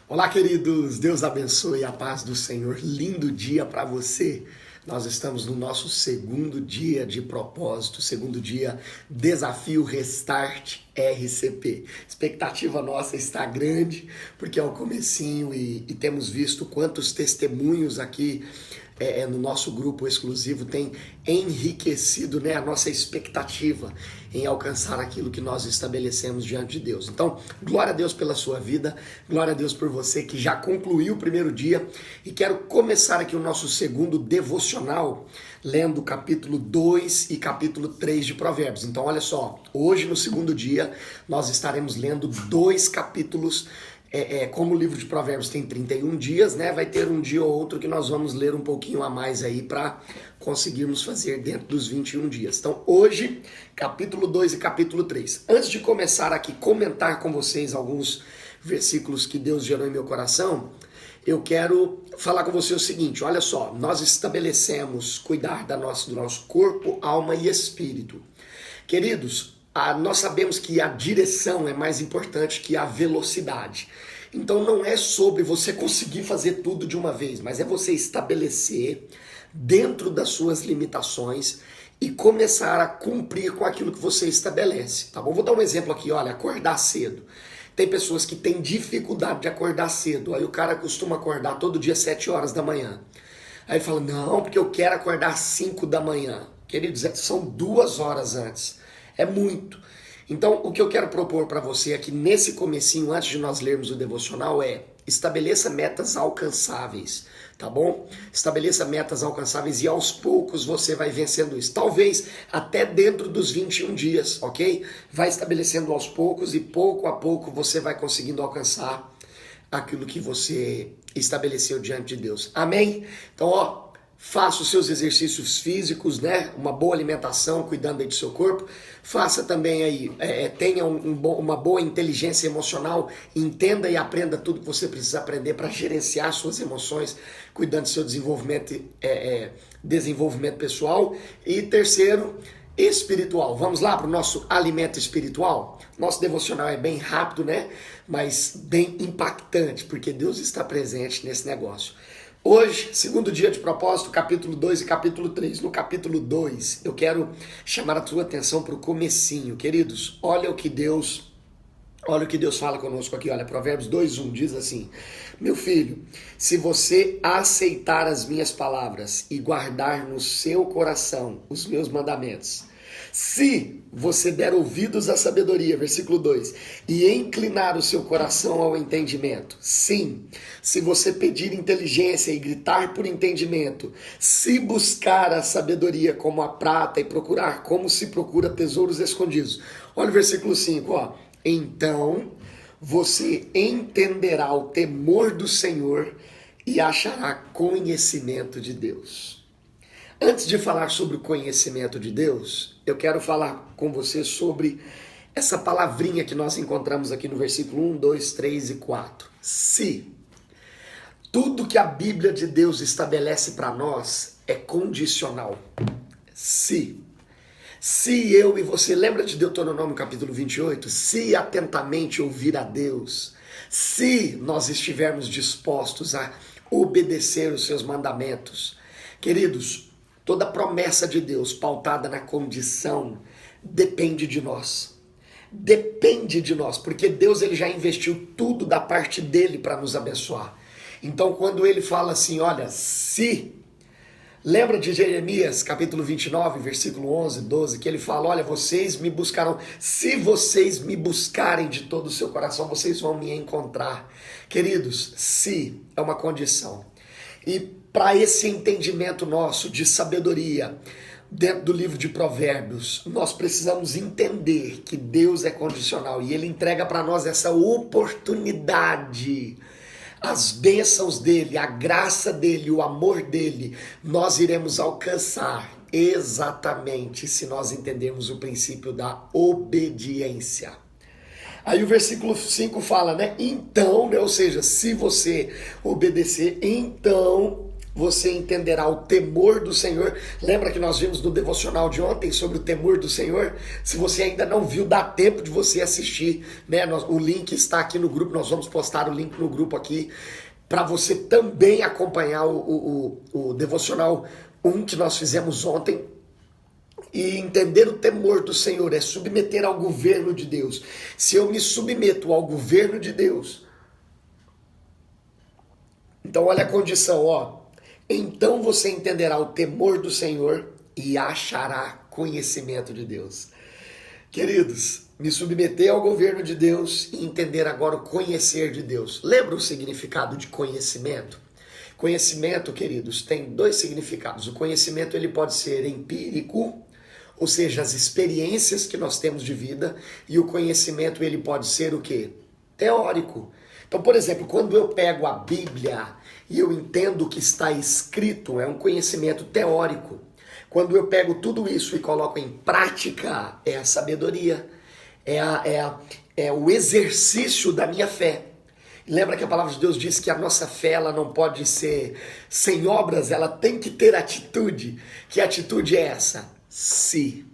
Olá, queridos, Deus abençoe a paz do Senhor. Lindo dia para você. Nós estamos no nosso segundo dia de propósito, segundo dia Desafio Restart RCP. Expectativa nossa está grande, porque é o comecinho e temos visto quantos testemunhos aqui no nosso grupo exclusivo tem enriquecido, a nossa expectativa em alcançar aquilo que nós estabelecemos diante de Deus. Então, glória a Deus pela sua vida, glória a Deus por você que já concluiu o primeiro dia, e quero começar aqui o nosso segundo devocional lendo capítulo 2 e capítulo 3 de Provérbios. Então, olha só, hoje no segundo dia nós estaremos lendo dois capítulos. Como o livro de Provérbios tem 31 dias, vai ter um dia ou outro que nós vamos ler um pouquinho a mais aí para conseguirmos fazer dentro dos 21 dias. Então hoje, capítulo 2 e capítulo 3. Antes de começar aqui, comentar com vocês alguns versículos que Deus gerou em meu coração, eu quero falar com você o seguinte, olha só, nós estabelecemos cuidar do nosso corpo, alma e espírito. Queridos, nós sabemos que a direção é mais importante que a velocidade. Então não é sobre você conseguir fazer tudo de uma vez, mas é você estabelecer dentro das suas limitações e começar a cumprir com aquilo que você estabelece, tá bom? Vou dar um exemplo aqui, olha, acordar cedo. Tem pessoas que têm dificuldade de acordar cedo, aí o cara costuma acordar todo dia às 7 horas da manhã. Aí ele fala, não, porque eu quero acordar às 5 da manhã. Queridos, são 2 horas antes. É muito. Então, o que eu quero propor para você aqui nesse comecinho, antes de nós lermos o devocional, é estabeleça metas alcançáveis, tá bom? Estabeleça metas alcançáveis e aos poucos você vai vencendo isso. Talvez até dentro dos 21 dias, ok? Vai estabelecendo aos poucos e pouco a pouco você vai conseguindo alcançar aquilo que você estabeleceu diante de Deus. Amém? Então, faça os seus exercícios físicos, uma boa alimentação, cuidando aí do seu corpo. Faça também aí, tenha uma boa inteligência emocional, entenda e aprenda tudo que você precisa aprender para gerenciar suas emoções, cuidando do seu desenvolvimento pessoal. E terceiro, espiritual. Vamos lá para o nosso alimento espiritual? Nosso devocional é bem rápido, mas bem impactante, porque Deus está presente nesse negócio. Hoje, segundo dia de propósito, capítulo 2 e capítulo 3. No capítulo 2, eu quero chamar a tua atenção para o comecinho. Queridos, olha o que Deus fala conosco aqui. Olha, Provérbios 2:1 diz assim, meu filho, se você aceitar as minhas palavras e guardar no seu coração os meus mandamentos, se você der ouvidos à sabedoria, versículo 2, e inclinar o seu coração ao entendimento, sim, se você pedir inteligência e gritar por entendimento, se buscar a sabedoria como a prata e procurar como se procura tesouros escondidos. Olha o versículo 5, então você entenderá o temor do Senhor e achará conhecimento de Deus. Antes de falar sobre o conhecimento de Deus, eu quero falar com você sobre essa palavrinha que nós encontramos aqui no versículo 1, 2, 3 e 4. Se. Tudo que a Bíblia de Deus estabelece para nós é condicional. Se eu e você, lembra de Deuteronômio capítulo 28? Se atentamente ouvir a Deus, se nós estivermos dispostos a obedecer os seus mandamentos. Queridos, toda promessa de Deus pautada na condição depende de nós. Depende de nós, porque Deus ele já investiu tudo da parte dele para nos abençoar. Então quando ele fala assim, olha, se... Lembra de Jeremias, capítulo 29, versículo 11, 12, que ele fala, olha, vocês me buscarão, se vocês me buscarem de todo o seu coração, vocês vão me encontrar. Queridos, se é uma condição. E para esse entendimento nosso de sabedoria, dentro do livro de Provérbios, nós precisamos entender que Deus é condicional e Ele entrega para nós essa oportunidade. As bênçãos dele, a graça dele, o amor dele, nós iremos alcançar exatamente se nós entendermos o princípio da obediência. Aí o versículo 5 fala, então, ou seja, se você obedecer, então você entenderá o temor do Senhor. Lembra que nós vimos no devocional de ontem sobre o temor do Senhor? Se você ainda não viu, dá tempo de você assistir, né? O link está aqui no grupo, nós vamos postar o link no grupo aqui, para você também acompanhar o devocional 1 que nós fizemos ontem. E entender o temor do Senhor é submeter ao governo de Deus. Se eu me submeto ao governo de Deus, então olha a condição, ó. Então você entenderá o temor do Senhor e achará conhecimento de Deus. Queridos, me submeter ao governo de Deus e entender agora o conhecer de Deus. Lembra o significado de conhecimento? Conhecimento, queridos, tem dois significados. O conhecimento ele pode ser empírico, ou seja, as experiências que nós temos de vida, e o conhecimento ele pode ser o quê? Teórico. Então, por exemplo, quando eu pego a Bíblia e eu entendo o que está escrito, é um conhecimento teórico. Quando eu pego tudo isso e coloco em prática, é a sabedoria, é o exercício da minha fé. Lembra que a palavra de Deus diz que a nossa fé ela não pode ser sem obras, ela tem que ter atitude. Que atitude é essa? Se,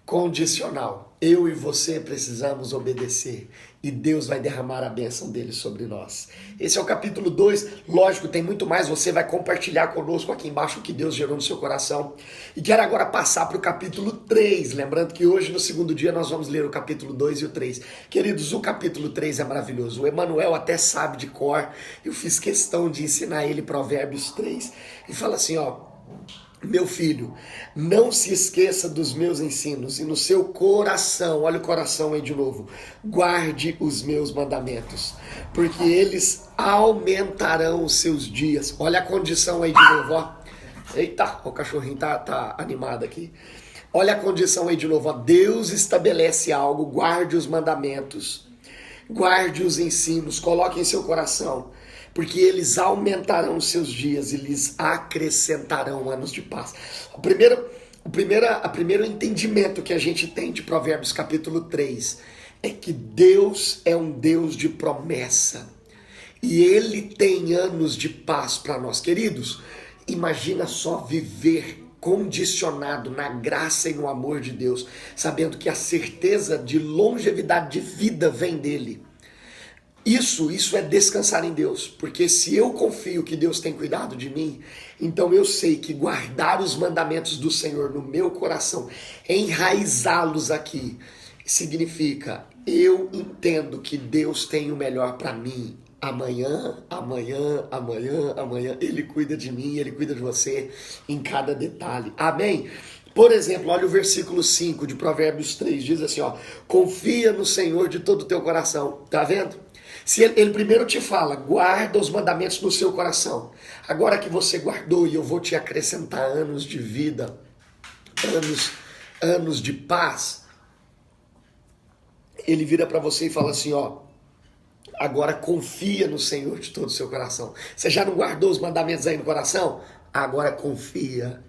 condicional. Eu e você precisamos obedecer e Deus vai derramar a bênção dele sobre nós. Esse é o capítulo 2. Lógico, tem muito mais. Você vai compartilhar conosco aqui embaixo o que Deus gerou no seu coração. E quero agora passar para o capítulo 3. Lembrando que hoje, no segundo dia, nós vamos ler o capítulo 2 e o 3. Queridos, o capítulo 3 é maravilhoso. O Emanuel até sabe de cor. Eu fiz questão de ensinar ele Provérbios 3. E fala assim, ó. Meu filho, não se esqueça dos meus ensinos e no seu coração, olha o coração aí de novo, guarde os meus mandamentos, porque eles aumentarão os seus dias. Olha a condição aí de novo, ó. Eita, o cachorrinho tá animado aqui. Olha a condição aí de novo, ó. Deus estabelece algo, guarde os mandamentos, guarde os ensinos, coloque em seu coração. Porque eles aumentarão os seus dias e lhes acrescentarão anos de paz. O primeiro entendimento que a gente tem de Provérbios capítulo 3 é que Deus é um Deus de promessa. E Ele tem anos de paz para nós. Queridos, imagina só viver condicionado na graça e no amor de Deus, sabendo que a certeza de longevidade de vida vem dEle. Isso é descansar em Deus, porque se eu confio que Deus tem cuidado de mim, então eu sei que guardar os mandamentos do Senhor no meu coração, enraizá-los aqui, significa eu entendo que Deus tem o melhor para mim. Amanhã, Ele cuida de mim, Ele cuida de você em cada detalhe. Amém? Por exemplo, olha o versículo 5 de Provérbios 3, diz assim, ó, confia no Senhor de todo o teu coração. Tá vendo? Se ele primeiro te fala, guarda os mandamentos no seu coração. Agora que você guardou e eu vou te acrescentar anos de vida, anos de paz, ele vira para você e fala assim, ó, agora confia no Senhor de todo o seu coração. Você já não guardou os mandamentos aí no coração? Agora confia.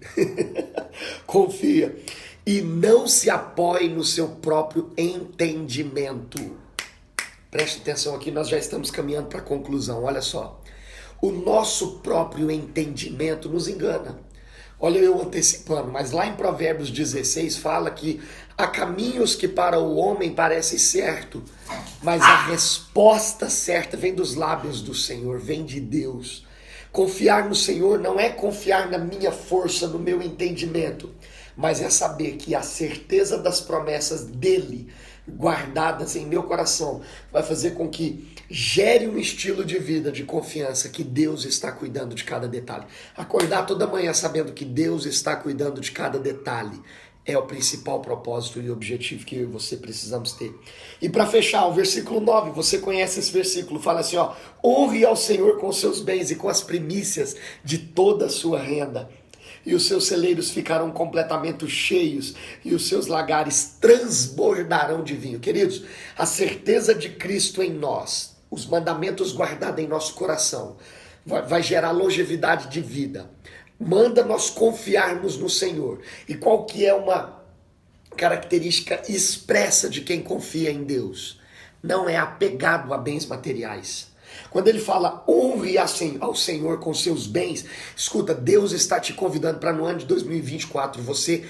Confia. E não se apoie no seu próprio entendimento. Preste atenção aqui, nós já estamos caminhando para a conclusão, olha só. O nosso próprio entendimento nos engana. Olha eu antecipando, mas lá em Provérbios 16 fala que há caminhos que para o homem parecem certo, mas a resposta certa vem dos lábios do Senhor, vem de Deus. Confiar no Senhor não é confiar na minha força, no meu entendimento, mas é saber que a certeza das promessas dele, guardadas em meu coração, vai fazer com que gere um estilo de vida de confiança que Deus está cuidando de cada detalhe. Acordar toda manhã sabendo que Deus está cuidando de cada detalhe é o principal propósito e objetivo que eu e você precisamos ter. E para fechar, o versículo 9, você conhece esse versículo, fala assim, ó, honre ao Senhor com seus bens e com as primícias de toda a sua renda. E os seus celeiros ficarão completamente cheios, e os seus lagares transbordarão de vinho. Queridos, a certeza de Cristo em nós, os mandamentos guardados em nosso coração, vai gerar longevidade de vida. Manda nós confiarmos no Senhor. E qual que é uma característica expressa de quem confia em Deus? Não é apegado a bens materiais. Quando ele fala honre ao Senhor com seus bens, escuta, Deus está te convidando para no ano de 2024 você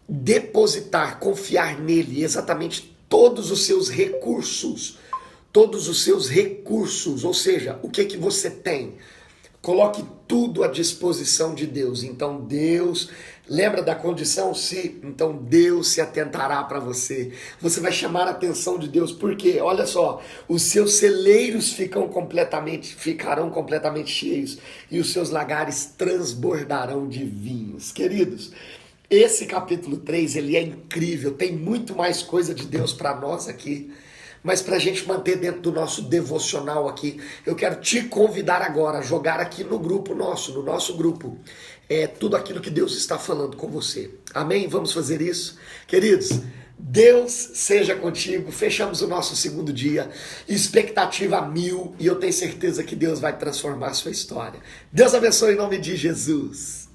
depositar, confiar nele exatamente todos os seus recursos. Todos os seus recursos, ou seja, o que que você tem? Coloque tudo à disposição de Deus. Então Deus, lembra da condição? Então Deus se atentará para você. Você vai chamar a atenção de Deus, porque, olha só, os seus celeiros ficarão completamente cheios e os seus lagares transbordarão de vinhos. Queridos, esse capítulo 3, ele é incrível, tem muito mais coisa de Deus para nós aqui. Mas para a gente manter dentro do nosso devocional aqui, eu quero te convidar agora a jogar aqui no grupo nosso, no nosso grupo, tudo aquilo que Deus está falando com você. Amém? Vamos fazer isso? Queridos, Deus seja contigo. Fechamos o nosso segundo dia, expectativa 1000, e eu tenho certeza que Deus vai transformar a sua história. Deus abençoe em nome de Jesus.